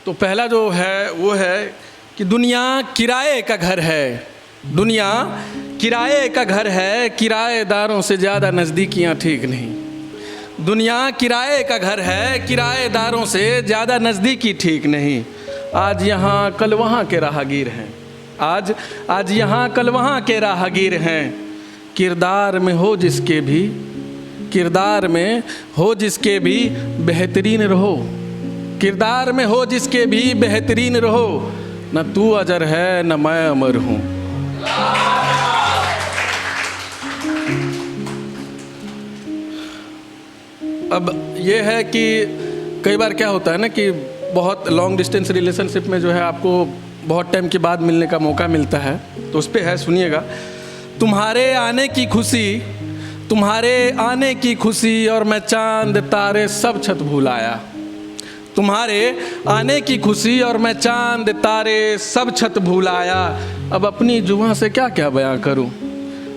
तो पहला जो है वो है कि दुनिया किराए का घर है, दुनिया किराए का घर है, किराएदारों से ज़्यादा नज़दीकियाँ ठीक नहीं। दुनिया किराए का घर है, किराएदारों से ज़्यादा नज़दीकी ठीक नहीं। आज यहाँ कल वहाँ के राहगीर हैं, आज यहाँ कल वहाँ के राहगीर हैं। किरदार में हो जिसके भी, किरदार में हो जिसके भी बेहतरीन रहो, किरदार में हो जिसके भी बेहतरीन रहो। न तू अजर है न मैं अमर हूँ। अब ये है कि कई बार क्या होता है ना कि बहुत लॉन्ग डिस्टेंस रिलेशनशिप में जो है आपको बहुत टाइम के बाद मिलने का मौका मिलता है, तो उस पे है, सुनिएगा। तुम्हारे आने की खुशी, तुम्हारे आने की खुशी और मैं चांद तारे सब छत भूल आया। तुम्हारे आने की खुशी और मैं चांद तारे सब छत भूल आया। अब अपनी जुबां से क्या क्या बयां करूं,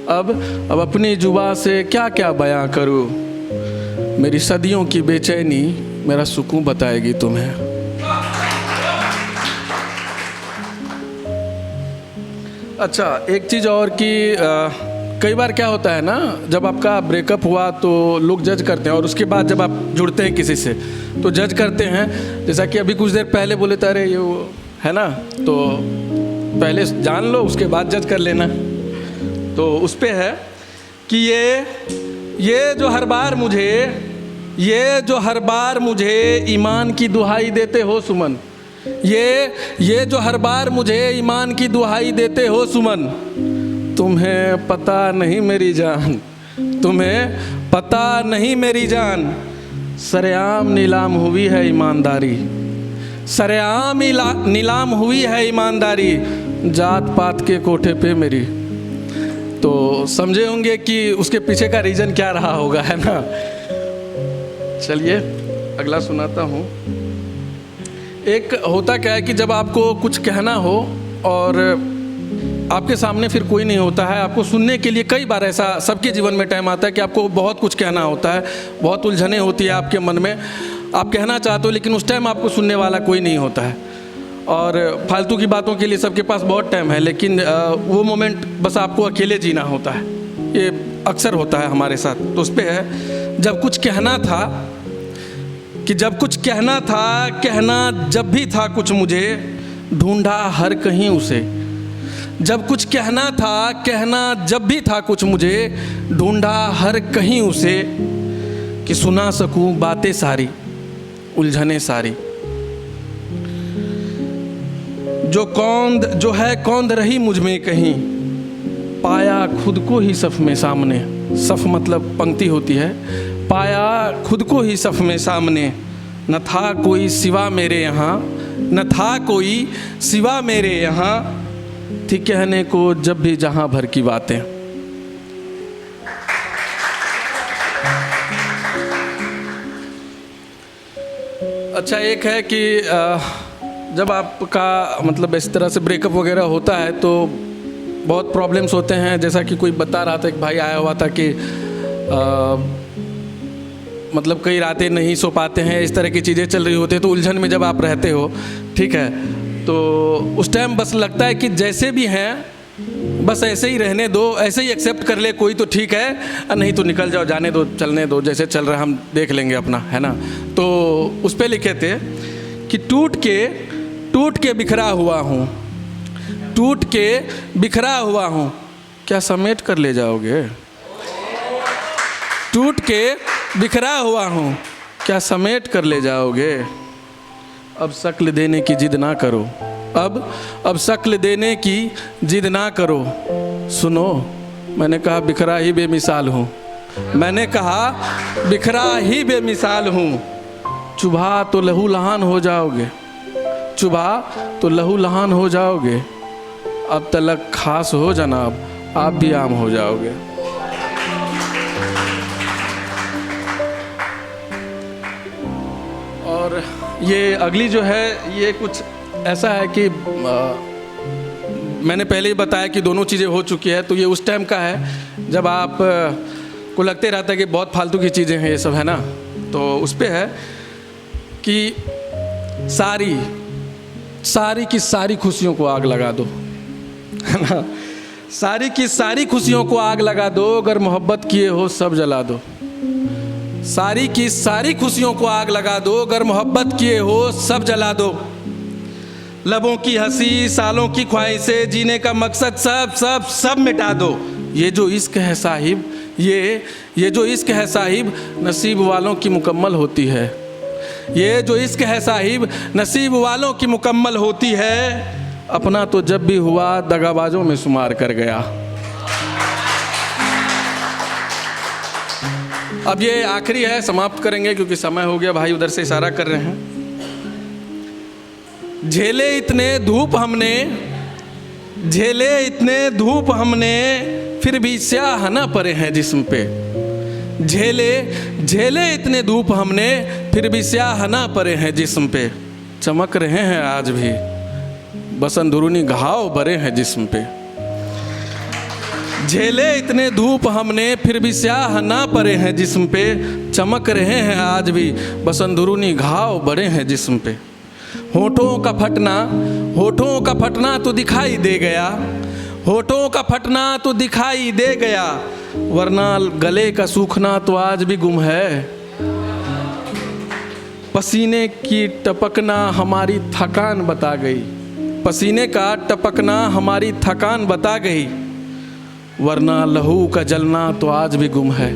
अब अपनी जुबां से क्या क्या बयां करूं। मेरी सदियों की बेचैनी मेरा सुकून बताएगी तुम्हें। अच्छा, एक चीज़ और कि कई बार क्या होता है ना, जब आपका ब्रेकअप हुआ तो लोग जज करते हैं, और उसके बाद जब आप जुड़ते हैं किसी से तो जज करते हैं। जैसा कि अभी कुछ देर पहले बोले थे, अरे ये वो है ना, तो पहले जान लो उसके बाद जज कर लेना। तो उस पे है कि ये जो हर बार मुझे ईमान की दुहाई देते हो सुमन, ये जो हर बार मुझे ईमान की दुहाई देते हो सुमन। तुम्हें पता नहीं मेरी जान, तुम्हें पता नहीं मेरी जान। सरेआम नीलाम हुई है ईमानदारी, सरेआम नीलाम हुई है ईमानदारी जात पात के कोठे पे मेरी। तो समझे होंगे कि उसके पीछे का रीज़न क्या रहा होगा, है ना। चलिए अगला सुनाता हूँ। एक होता क्या है कि जब आपको कुछ कहना हो और आपके सामने फिर कोई नहीं होता है आपको सुनने के लिए। कई बार ऐसा सबके जीवन में टाइम आता है कि आपको बहुत कुछ कहना होता है, बहुत उलझने होती है आपके मन में, आप कहना चाहते हो लेकिन उस टाइम आपको सुनने वाला कोई नहीं होता है। और फालतू की बातों के लिए सबके पास बहुत टाइम है, लेकिन वो मोमेंट बस आपको अकेले जीना होता है। ये अक्सर होता है हमारे साथ। तो उस पर है, जब कुछ कहना था कि जब कुछ कहना था, कहना जब भी था कुछ मुझे, ढूंढा हर कहीं उसे। जब कुछ कहना था, कहना जब भी था कुछ मुझे, ढूंढा हर कहीं उसे, कि सुना सकूं बातें सारी, उलझने सारी। जो है कौंध रही मुझ में कहीं, पाया खुद को ही सफ में सामने। सफ मतलब पंक्ति होती है। पाया खुद को ही सफ में सामने, न था कोई सिवा मेरे यहाँ, न था कोई सिवा मेरे यहाँ, थी कहने को जब भी जहाँ भर की बातें। अच्छा, एक है कि जब आपका मतलब इस तरह से ब्रेकअप वगैरह होता है तो बहुत प्रॉब्लम्स होते हैं। जैसा कि कोई बता रहा था, एक भाई आया हुआ था कि मतलब कई रातें नहीं सो पाते हैं, इस तरह की चीज़ें चल रही होती है। तो उलझन में जब आप रहते हो, ठीक है, तो उस टाइम बस लगता है कि जैसे भी हैं बस ऐसे ही रहने दो, ऐसे ही एक्सेप्ट कर ले कोई तो ठीक है, नहीं तो निकल जाओ, जाने दो, चलने दो, जैसे चल रहा है हम देख लेंगे अपना, है ना। तो उस पे लिखे थे कि टूट के बिखरा हुआ हूँ, टूट के बिखरा हुआ हूँ, क्या समेट कर ले जाओगे। टूट के बिखरा हुआ हूँ, क्या समेट कर ले जाओगे। अब शक्ल देने की जिद ना करो, अब शक्ल देने की जिद ना करो। सुनो, मैंने कहा बिखरा ही बेमिसाल हूँ, मैंने कहा बिखरा ही बेमिसाल हूँ। चुभा तो लहू लहान हो जाओगे, चुभा तो लहू लहान हो जाओगे। अब तलक खास हो जनाब, आप भी आम हो जाओगे। और ये अगली जो है ये कुछ ऐसा है कि मैंने पहले ही बताया कि दोनों चीज़ें हो चुकी है। तो ये उस टाइम का है जब आप को लगते रहता है कि बहुत फालतू की चीज़ें हैं ये सब, है ना। तो उस पे है कि सारी की सारी खुशियों को आग लगा दो, है ना। सारी की सारी खुशियों को आग लगा दो, अगर मोहब्बत किए हो सब जला दो। सारी की सारी खुशियों को आग लगा दो, अगर मोहब्बत किए हो सब जला दो। लबों की हंसी, सालों की ख्वाहिशें, जीने का मकसद सब सब सब मिटा दो। ये जो इश्क है साहिब, ये जो इश्क है साहिब, नसीब वालों की मुकम्मल होती है। ये जो इश्क है साहिब, नसीब वालों की मुकम्मल होती है। अपना तो जब भी हुआ दगाबाजों में शुमार कर गया। अब ये आखिरी है, समाप्त करेंगे क्योंकि समय हो गया। भाई उधर से इशारा कर रहे हैं। झेले इतने धूप हमने, झेले इतने धूप हमने, फिर भी स्याह न पड़े हैं जिस्म पे। झेले इतने धूप हमने, फिर भी स्याह न पड़े हैं जिस्म पे। चमक रहे हैं आज भी, बस अंदरूनी घाव भरे हैं जिस्म पे। झेले इतने धूप हमने, फिर भी स्याह ना पड़े हैं जिस्म पे। चमक रहे हैं आज भी, बस अंदरूनी घाव भरे हैं जिस्म पे। होठों का फटना तो दिखाई दे गया, होठों का फटना तो दिखाई दे गया, वरना गले का सूखना तो आज भी गुम है। पसीने की टपकना हमारी थकान बता गई, पसीने का टपकना हमारी थकान बता गई, वरना लहू का जलना तो आज भी गुम है।